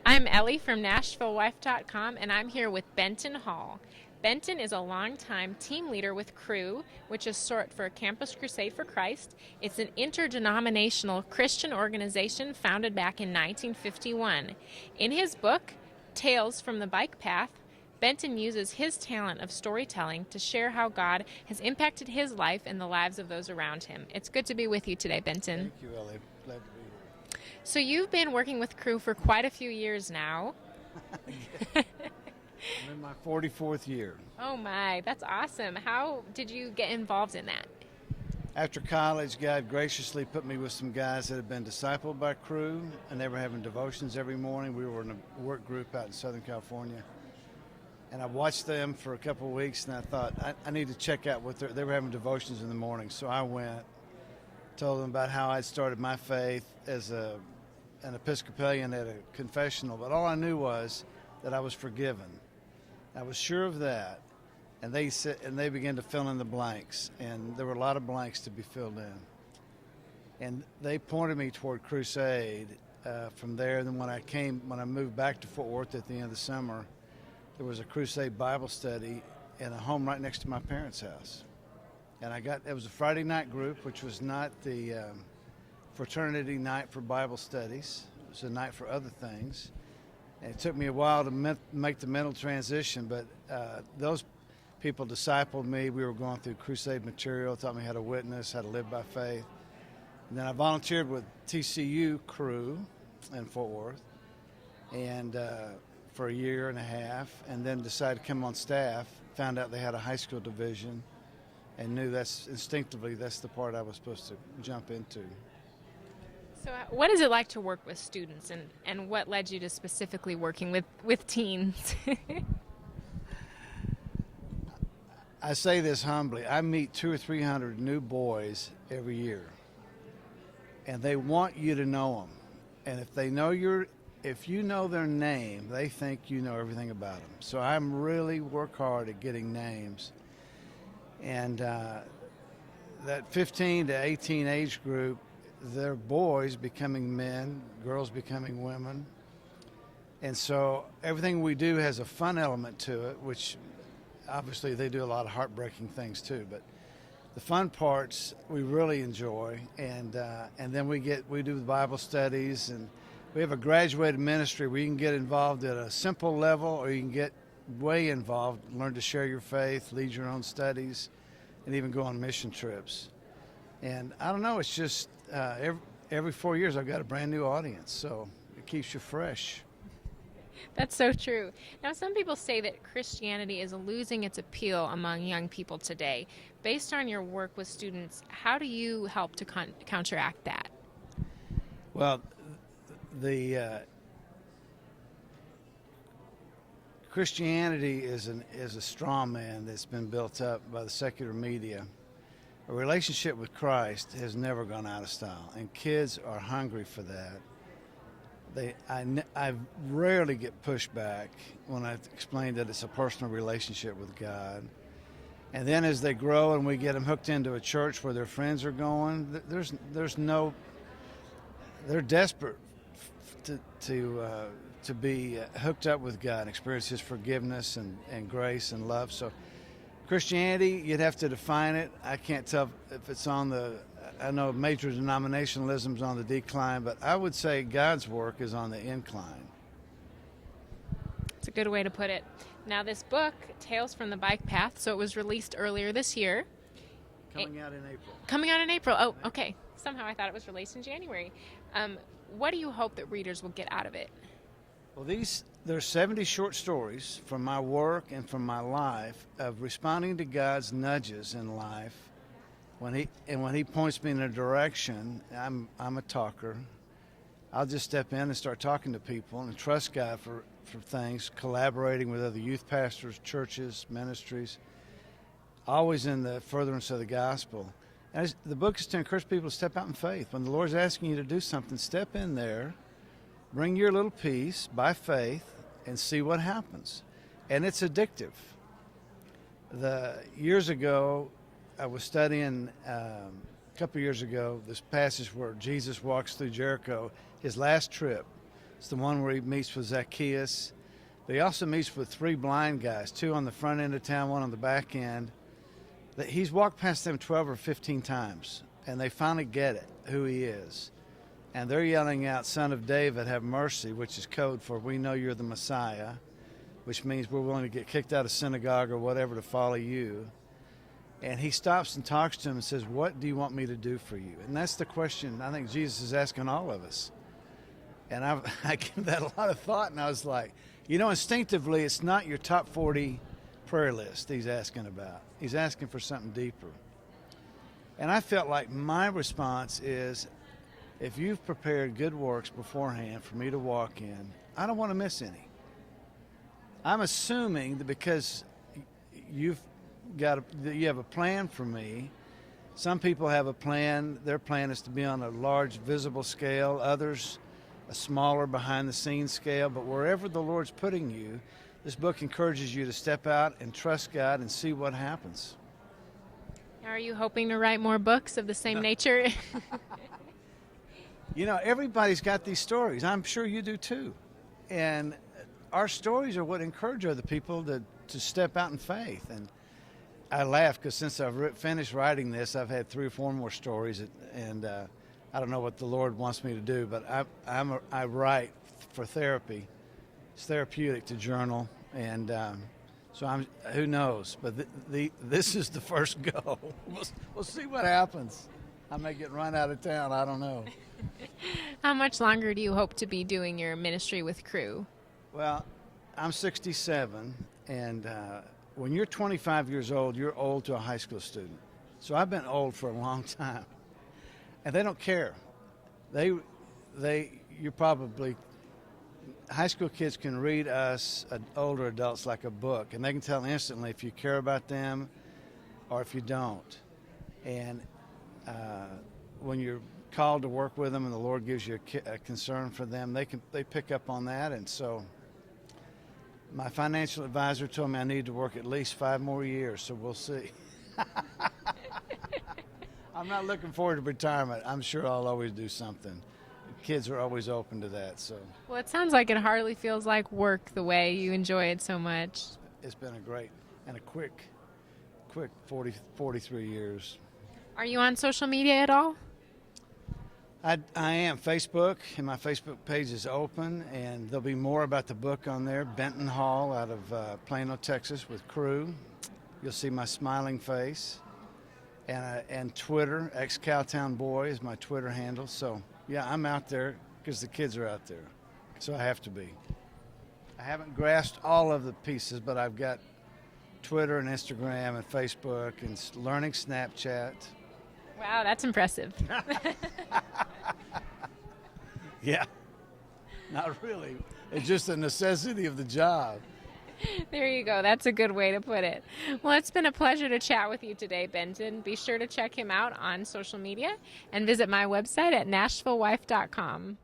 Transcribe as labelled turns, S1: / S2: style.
S1: I'm Ellie from NashvilleWife.com, and I'm here with Benton Hall. Benton is a longtime team leader with Cru, which is short for Campus Crusade for Christ. It's an interdenominational Christian organization founded back in 1951. In his book, Tales from the Bike Path, Benton uses his talent of storytelling to share how God has impacted his life and the lives of those around him. It's good to be with you today, Benton.
S2: Thank you, Ellie. Glad to be here.
S1: So you've been working with Cru for quite a few years now.
S2: I'm in my 44th year.
S1: Oh my, that's awesome. How did you get involved in that?
S2: After college, God graciously put me with some guys that had been discipled by Cru, and they were having devotions every morning. We were in a work group out in Southern California. And I watched them for a couple of weeks, and I thought, I need to check out what they were having devotions in the morning. So I went, told them about how I'd started my faith as an Episcopalian at a confessional, but all I knew was that I was forgiven. I was sure of that, and they began to fill in the blanks, and there were a lot of blanks to be filled in. And they pointed me toward Crusade from there. And then when I moved back to Fort Worth at the end of the summer, there was a Crusade Bible study in a home right next to my parents' house. And it was a Friday night group, which was not the fraternity night for Bible studies. It was a night for other things. And it took me a while to make the mental transition, but those people discipled me. We were going through Crusade material, taught me how to witness, how to live by faith. And then I volunteered with TCU Cru in Fort Worth and for a year and a half, and then decided to come on staff, found out they had a high school division, and knew instinctively that's the part I was supposed to jump into.
S1: So what is it like to work with students, and what led you to specifically working with teens?
S2: I say this humbly. I meet 200 or 300 new boys every year, and they want you to know them. And if you know their name, they think you know everything about them. So I really work hard at getting names. And that 15 to 18 age group, they're boys becoming men, girls becoming women. And so everything we do has a fun element to it, which obviously they do a lot of heartbreaking things too. But the fun parts we really enjoy. And then we do the Bible studies, and we have a graduated ministry where you can get involved at a simple level, or you can get way involved, learn to share your faith, lead your own studies, and even go on mission trips. And I don't know, it's just every 4 years I've got a brand new audience, so it keeps you fresh.
S1: That's so true. Now, some people say that Christianity is losing its appeal among young people today. Based on your work with students, how do you help to counteract that?
S2: Well, the Christianity is a straw man that's been built up by the secular media. A relationship with Christ has never gone out of style, and kids are hungry for that. I rarely get pushback when I explain that it's a personal relationship with God. And then as they grow and we get them hooked into a church where their friends are going, they're desperate to be hooked up with God and experience His forgiveness and grace and love. So Christianity, you'd have to define it. I can't tell if it's I know major denominationalism's on the decline, but I would say God's work is on the incline.
S1: It's a good way to put it. Now, this book, Tales from the Bike Path, so it was released earlier this year.
S2: Coming out in April.
S1: Coming out in April. Oh, okay. Somehow I thought it was released in January. What do you hope that readers will get out of it?
S2: Well, there's 70 short stories from my work and from my life of responding to God's nudges in life. When he points me in a direction, I'm a talker. I'll just step in and start talking to people and trust God for things, collaborating with other youth pastors, churches, ministries, always in the furtherance of the gospel. And the book is to encourage people to step out in faith. When the Lord's asking you to do something, step in there, bring your little piece by faith, and see what happens. And it's addictive. Years ago, I was studying a couple years ago this passage where Jesus walks through Jericho, his last trip. It's the one where he meets with Zacchaeus. But he also meets with 3 blind guys, 2 on the front end of town, 1 on the back end. He's walked past them 12 or 15 times, and they finally get it, who he is. And they're yelling out, "Son of David, have mercy," which is code for "we know you're the Messiah," which means we're willing to get kicked out of synagogue or whatever to follow you. And he stops and talks to him and says, "What do you want me to do for you?" And that's the question I think Jesus is asking all of us. And I gave that a lot of thought, and I was like, instinctively, it's not your top 40 prayer list he's asking about. He's asking for something deeper. And I felt like my response is, if you've prepared good works beforehand for me to walk in, I don't want to miss any. I'm assuming that because you have a plan for me. Some people have a plan. Their plan is to be on a large, visible scale. Others, a smaller, behind-the-scenes scale. But wherever the Lord's putting you, this book encourages you to step out and trust God and see what happens.
S1: Are you hoping to write more books of the same nature?
S2: Everybody's got these stories. I'm sure you do too. And our stories are what encourage other people to step out in faith. And I laugh because since I've finished writing this, I've had 3 or 4 more stories, and I don't know what the Lord wants me to do, but I write for therapy. It's therapeutic to journal, and so who knows? But this is the first go. We'll see what happens. I may get run out of town. I don't know.
S1: How much longer do you hope to be doing your ministry with Crew?
S2: Well, I'm 67, and when you're 25 years old, you're old to a high school student. So I've been old for a long time, and they don't care. You're probably, high school kids can read us older adults like a book, and they can tell instantly if you care about them or if you don't. And when you're called to work with them and the Lord gives you a concern for them, they pick up on that. And so my financial advisor told me I need to work at least 5 more years, so we'll see. I'm not looking forward to retirement. I'm sure I'll always do something. Kids are always open to that. So.
S1: Well, it sounds like it hardly feels like work the way you enjoy it so much.
S2: It's been a great and a quick 43 years.
S1: Are you on social media at all?
S2: I am. Facebook, and my Facebook page is open, and there'll be more about the book on there. Benton Hall out of Plano, Texas, with Crew. You'll see my smiling face. And Twitter, ex-Cowtown Boy is my Twitter handle. So, yeah, I'm out there because the kids are out there. So I have to be. I haven't grasped all of the pieces, but I've got Twitter and Instagram and Facebook and learning Snapchat.
S1: Wow, that's impressive.
S2: Yeah, not really. It's just a necessity of the job.
S1: There you go. That's a good way to put it. Well, it's been a pleasure to chat with you today, Benton. Be sure to check him out on social media and visit my website at NashvilleWife.com.